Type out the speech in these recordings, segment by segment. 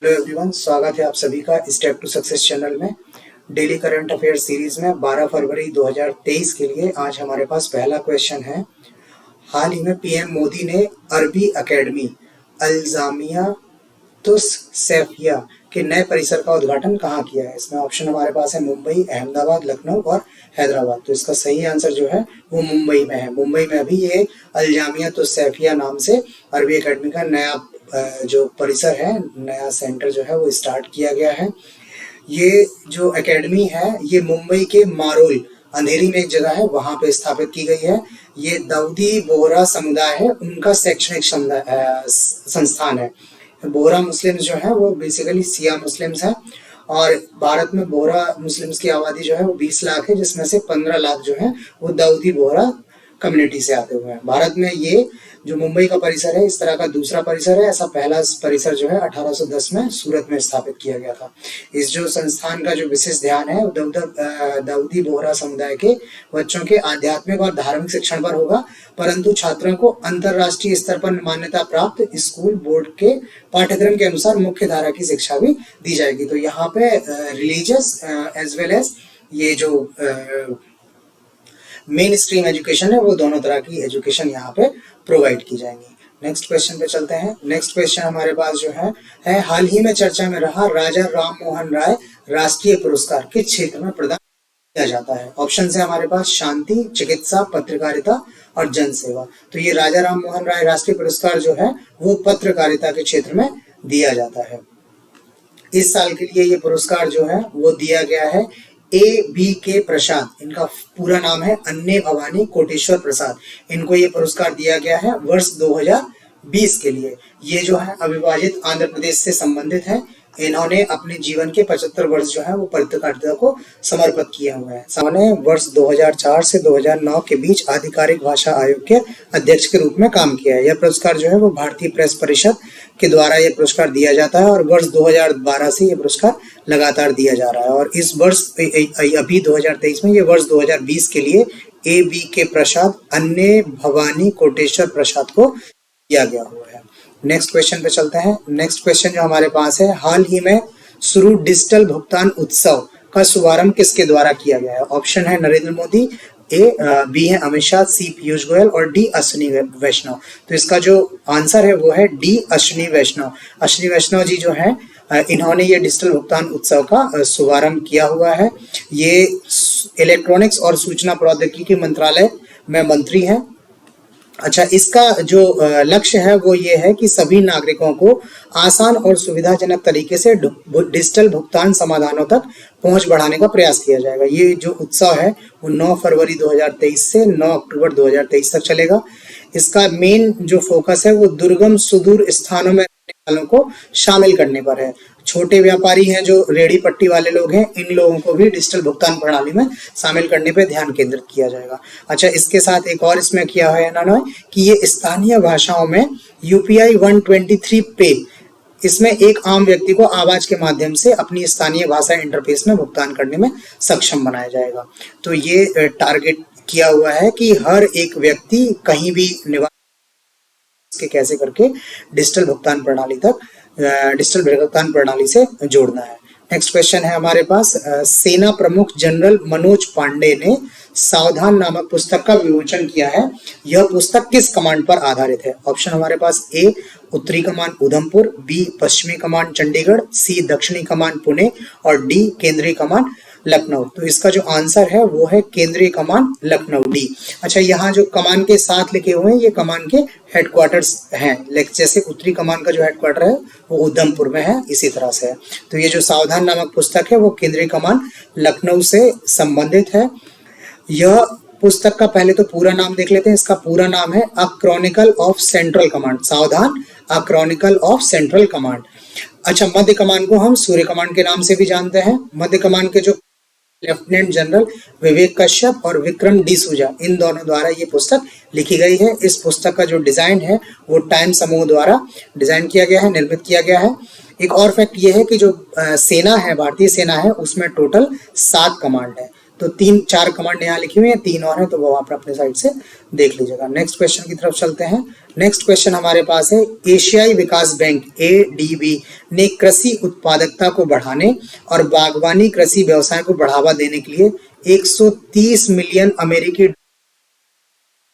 Hello everyone, स्वागत है आप सभी का स्टेप टू सक्सेस चैनल में। डेली करंट अफेयर सीरीज में 12 फरवरी 2023 के लिए आज हमारे पास पहला क्वेश्चन है। हाल ही में पीएम मोदी ने अरबी एकेडमी अल्जामिया तुसैफिया के नए परिसर का उद्घाटन कहाँ किया है? इसमें ऑप्शन हमारे पास है मुंबई, अहमदाबाद, लखनऊ और हैदराबाद। तो इसका सही आंसर जो है वो मुंबई में है। मुंबई में अभी ये अल्जामिया तुसैफिया नाम से अरबी एकेडमी का नया जो परिसर है, नया सेंटर जो है वो स्टार्ट किया गया है। ये जो एकेडमी है ये मुंबई के मारोल अंधेरी में एक जगह है, वहां पे स्थापित की गई है। ये दाऊदी बोहरा समुदाय है, उनका शैक्षणिक संस्थान है। बोहरा मुस्लिम्स जो है वो बेसिकली सिया मुस्लिम्स हैं और भारत में बोहरा मुस्लिम्स की आबादी जो है वो 20 लाख है, जिसमें से 15 लाख जो है वो दाऊदी बोहरा कम्युनिटी से आते हुए हैं। भारत में ये जो मुंबई का परिसर है इस तरह का दूसरा परिसर है। ऐसा पहला परिसर जो है 1810 में सूरत में स्थापित किया गया था। इस जो संस्थान का जो विशेष ध्यान है दाऊदी बोहरा समुदाय के बच्चों के आध्यात्मिक और धार्मिक शिक्षण पर होगा, परंतु छात्रों को अंतरराष्ट्रीय स्तर पर मान्यता प्राप्त स्कूल बोर्ड के पाठ्यक्रम के अनुसार मुख्य धारा की शिक्षा भी दी जाएगी। तो यहाँ पे रिलीजियस एज वेल एज ये जो मेन स्ट्रीम एजुकेशन है वो दोनों तरह की एजुकेशन यहाँ पे प्रोवाइड की जाएंगी। नेक्स्ट क्वेश्चन पे चलते हैं। नेक्स्ट क्वेश्चन हमारे पास जो है हाल ही में चर्चा में रहा राजा राम मोहन राय राष्ट्रीय पुरस्कार किस क्षेत्र में प्रदान किया जाता है? ऑप्शन है हमारे पास शांति, चिकित्सा, पत्रकारिता और जनसेवा। तो ये राजा राम मोहन राय राष्ट्रीय पुरस्कार जो है वो पत्रकारिता के क्षेत्र में दिया जाता है। इस साल के लिए ये पुरस्कार जो है वो दिया गया है A.B.K. प्रसाद, इनका पूरा नाम है अन्य भवानी कोटेश्वर प्रसाद। इनको ये पुरस्कार दिया गया है वर्ष 2020 के लिए। ये जो है अविभाजित आंध्र प्रदेश से संबंधित है। इन्होंने अपने जीवन के 75 वर्ष जो है वो पत्रकारिता को समर्पित किए हुए हैं। इन्होंने वर्ष 2004 से 2009 के बीच आधिकारिक भाषा आयोग के अध्यक्ष के रूप में काम किया है। यह पुरस्कार जो है वो भारतीय प्रेस परिषद के द्वारा ये पुरस्कार दिया जाता है और वर्ष 2012 से ये पुरस्कार लगातार दिया जा रहा है। और इस वर्ष अभी 2023 में ये वर्ष 2020 के लिए A.B.K. प्रसाद अन्य भवानी कोटेश्वर प्रसाद को दिया गया हुआ है। नेक्स्ट क्वेश्चन पे चलते हैं। नेक्स्ट क्वेश्चन जो हमारे पास है, हाल ही में शुरू डिजिटल भुगतान उत्सव का शुभारंभ किसके द्वारा किया गया है? ऑप्शन है नरेंद्र मोदी, बी है अमित शाह, सी पीयूष गोयल और डी अश्विनी वैष्णव। तो इसका जो आंसर है वो है डी अश्विनी वैष्णव। अश्विनी वैष्णव जी जो है इन्होंने ये डिजिटल भुगतान उत्सव का शुभारंभ किया हुआ है। ये इलेक्ट्रॉनिक्स और सूचना प्रौद्योगिकी मंत्रालय में मंत्री हैं। अच्छा, इसका जो लक्ष्य है वो ये है कि सभी नागरिकों को आसान और सुविधाजनक तरीके से डिजिटल भुगतान समाधानों तक पहुंच बढ़ाने का प्रयास किया जाएगा। ये जो उत्सव है वो 9 फरवरी 2023 से 9 अक्टूबर 2023 तक चलेगा। इसका मेन जो फोकस है वो दुर्गम सुदूर स्थानों में रहने वालों को शामिल करने पर है। छोटे व्यापारी हैं, जो रेडी पट्टी वाले लोग हैं, इन लोगों को भी डिजिटल भुगतान प्रणाली में शामिल करने पे ध्यान केंद्रित किया जाएगा। अच्छा, इसके साथ एक और इसमें किया है इन्होंने कि ये स्थानीय भाषाओं में UPI 123 पे इसमें एक आम व्यक्ति को आवाज के माध्यम से अपनी स्थानीय भाषा इंटरफेस में भुगतान करने में सक्षम बनाया जाएगा। तो ये टारगेट किया हुआ है कि हर एक व्यक्ति कहीं भी निवास के कैसे करके डिजिटल भुगतान प्रणाली से जोड़ना है। नेक्स्ट क्वेश्चन है हमारे पास, सेना प्रमुख जनरल मनोज पांडे ने सावधान नामक पुस्तक का विमोचन किया है। यह पुस्तक किस कमांड पर आधारित है? ऑप्शन हमारे पास ए उत्तरी कमान उधमपुर, बी पश्चिमी कमान चंडीगढ़, सी दक्षिणी कमान पुणे और डी केंद्रीय कमान लखनऊ। तो इसका जो आंसर है वो है केंद्रीय कमान लखनऊ, डी। अच्छा, यहाँ जो कमान के साथ लिखे हुए हैं ये कमान के हेडक्वार्टर्स हैं। जैसे उत्तरी कमान का जो हेडक्वार्टर है वो उधमपुर में है, इसी तरह से है। तो ये जो सावधान नामक पुस्तक है वो केंद्रीय कमान लखनऊ से संबंधित है। यह पुस्तक का पहले तो पूरा नाम देख लेते हैं। इसका पूरा नाम है अ क्रॉनिकल ऑफ सेंट्रल कमांड। सावधान, अ क्रॉनिकल ऑफ सेंट्रल कमांड। अच्छा, मध्य कमान को हम सूर्य कमान के नाम से भी जानते हैं। मध्य कमान के जो लेफ्टिनेंट जनरल विवेक कश्यप और विक्रम डी सूजा, इन दोनों द्वारा ये पुस्तक लिखी गई है। इस पुस्तक का जो डिजाइन है वो टाइम समूह द्वारा डिजाइन किया गया है, निर्मित किया गया है। एक और फैक्ट ये है कि जो सेना है, भारतीय सेना है, उसमें टोटल 7 कमांड है। तो 3-4 कमांड यहाँ लिखी हुई है, 3 और हैं तो वो आप अपने साइड से देख लीजिएगा। नेक्स्ट क्वेश्चन की तरफ चलते हैं। नेक्स्ट क्वेश्चन हमारे पास है, एशियाई विकास बैंक ADB ने कृषि उत्पादकता को बढ़ाने और बागवानी कृषि व्यवसाय को बढ़ावा देने के लिए 130 मिलियन अमेरिकी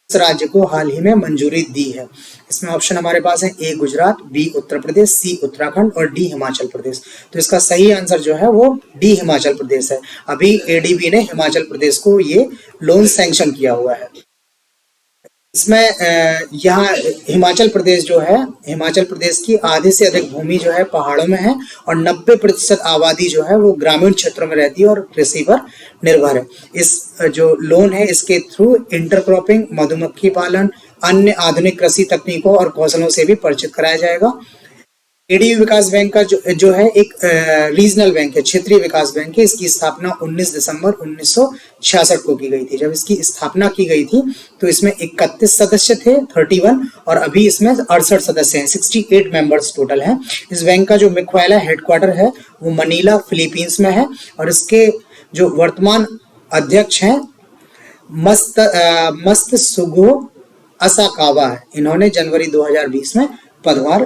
राज्य को हाल ही में मंजूरी दी है। इसमें ऑप्शन हमारे पास है, A Gujarat, B Uttar Pradesh, C Uttarakhand और D हिमाचल प्रदेश। तो इसका सही आंसर जो है वो D हिमाचल प्रदेश है। अभी ADB ने हिमाचल प्रदेश को ये लोन सैंक्शन किया हुआ है। इसमें यहाँ हिमाचल प्रदेश जो है, हिमाचल प्रदेश की आधे से अधिक भूमि जो है पहाड़ों में है और 90% आबादी जो है वो ग्रामीण क्षेत्रों में रहती है और कृषि पर निर्भर है। इस जो लोन है इसके थ्रू इंटरक्रॉपिंग, मधुमक्खी पालन, अन्य आधुनिक कृषि तकनीकों और कौशलों से भी परिचित कराया जाएगा। ADB विकास बैंक का जो है एक रीजनल बैंक है, क्षेत्रीय विकास बैंक है। इसकी स्थापना 19 दिसंबर 1966 को की गई थी। जब इसकी स्थापना की गई थी तो इसमें 31 सदस्य थे, 31, और अभी इसमें 68 सदस्य हैं, 68 मेंबर्स टोटल हैं। इस बैंक का जो मुख्यालय हेडक्वार्टर है वो मनीला फिलीपींस में है और इसके जो वर्तमान अध्यक्ष हैं मत्सुगो असाकावा है। इन्होंने जनवरी 2020 में पदभार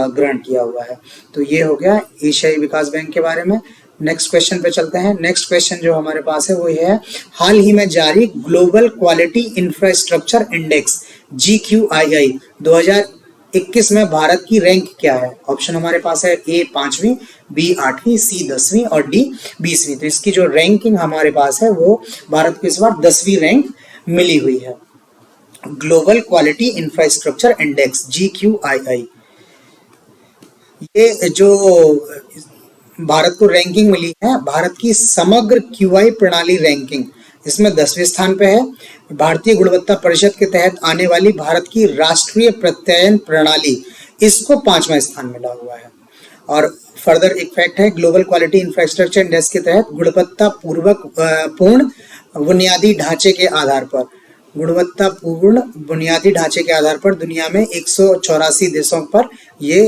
ग्रहण किया हुआ है। तो ये हो गया एशियाई विकास बैंक के बारे में। नेक्स्ट क्वेश्चन पे चलते हैं। नेक्स्ट क्वेश्चन जो हमारे पास है वो ये है, हाल ही में जारी global quality infrastructure index GQII 2021 में भारत की रैंक क्या है? ऑप्शन हमारे पास है, A 5वीं, B 8वीं, C 10वीं और D 20वीं। तो इसकी जो रैंकिंग हमारे पास है वो भारत को इस बार 10वीं रैंक मिली हुई है। Global quality infrastructure index GQII, ये जो भारत को रैंकिंग मिली है, भारत की समग्र QI प्रणाली रैंकिंग, इसमें 10वें स्थान पे है। भारतीय गुणवत्ता परिषद के तहत आने वाली भारत की राष्ट्रीय प्रत्ययन प्रणाली, इसको 5वां स्थान मिला हुआ है। और फर्दर एक फैक्ट है, ग्लोबल क्वालिटी इंफ्रास्ट्रक्चर इंडेक्स के तहत गुणवत्ता पूर्ण बुनियादी ढांचे के आधार पर, गुणवत्तापूर्ण बुनियादी ढांचे के आधार पर दुनिया में 184 देशों पर ये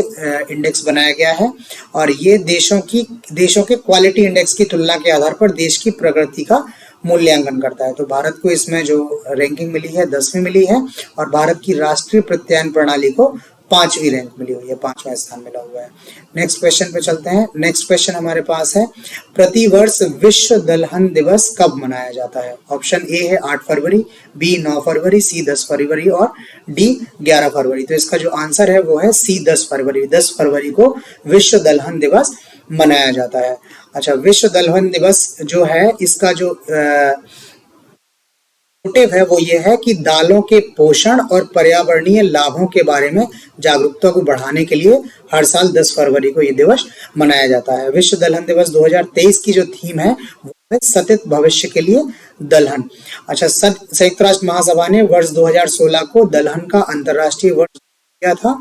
इंडेक्स बनाया गया है और ये देशों के क्वालिटी इंडेक्स की तुलना के आधार पर देश की प्रगति का मूल्यांकन करता है। तो भारत को इसमें जो रैंकिंग मिली है 10वीं मिली है और भारत की राष्ट्रीय प्रत्ययन प्रणाली को 5वीं रैंक मिली हुई है, 5वां स्थान मिला हुआ है। नेक्स्ट क्वेश्चन पे चलते हैं। नेक्स्ट क्वेश्चन हमारे पास है, प्रतिवर्ष विश्व दलहन दिवस कब मनाया जाता है? ऑप्शन A है 8 फरवरी, B 9 फरवरी, C 10 फरवरी और D 11 फरवरी। तो इसका जो आंसर है वो है C 10 फरवरी। 10 फरवरी को विश्व दलहन दिवस मनाया जाता है। अच्छा, विश्व दलहन दिवस जो है इसका जो मोटिव है वो ये है कि दालों के पोषण और पर्यावरणीय लाभों के बारे में जागरूकता को बढ़ाने के लिए हर साल 10 फरवरी को ये दिवस मनाया जाता है। विश्व दलहन दिवस 2023 की जो थीम है वो है सतत भविष्य के लिए दलहन। अच्छा, संयुक्त राष्ट्र महासभा ने वर्ष 2016 को दलहन का अंतर्राष्ट्रीय वर्ष किया था।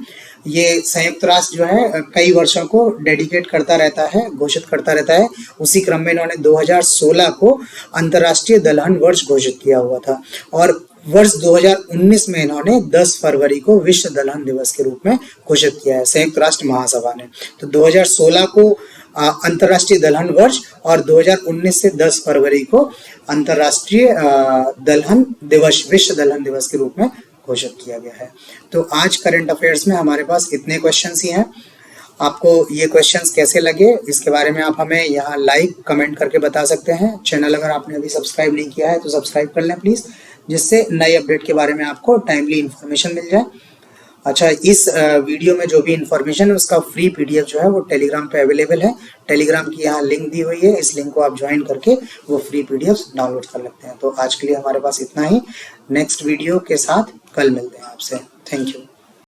ये संयुक्त राष्ट्र जो है कई वर्षों को डेडिकेट करता रहता है, घोषित करता रहता है। उसी क्रम में इन्होंने 2016 को अंतर्राष्ट्रीय दलहन वर्ष घोषित किया हुआ था और वर्ष 2019 में इन्होंने 10 फरवरी को विश्व दलहन दिवस के रूप में घोषित किया है संयुक्त राष्ट्र महासभा ने। तो 2016 को अंतर्राष्ट्रीय दलहन वर्ष और 2019 से 10 फरवरी को अंतर्राष्ट्रीय दलहन दिवस, विश्व दलहन दिवस के रूप में घोषित किया गया है। तो आज करंट अफेयर्स में हमारे पास इतने क्वेश्चंस ही हैं। आपको ये क्वेश्चंस कैसे लगे इसके बारे में आप हमें यहाँ लाइक कमेंट करके बता सकते हैं। चैनल अगर आपने अभी सब्सक्राइब नहीं किया है तो सब्सक्राइब कर लें प्लीज़, जिससे नए अपडेट के बारे में आपको टाइमली इन्फॉर्मेशन मिल जाए। अच्छा, इस वीडियो में जो भी इन्फॉर्मेशन है उसका फ्री PDF जो है वो टेलीग्राम पे अवेलेबल है। टेलीग्राम की यहाँ लिंक दी हुई है, इस लिंक को आप ज्वाइन करके वो फ्री PDFs डाउनलोड कर लेते हैं। तो आज के लिए हमारे पास इतना ही। नेक्स्ट वीडियो के साथ कल मिलते हैं आपसे। Thank you.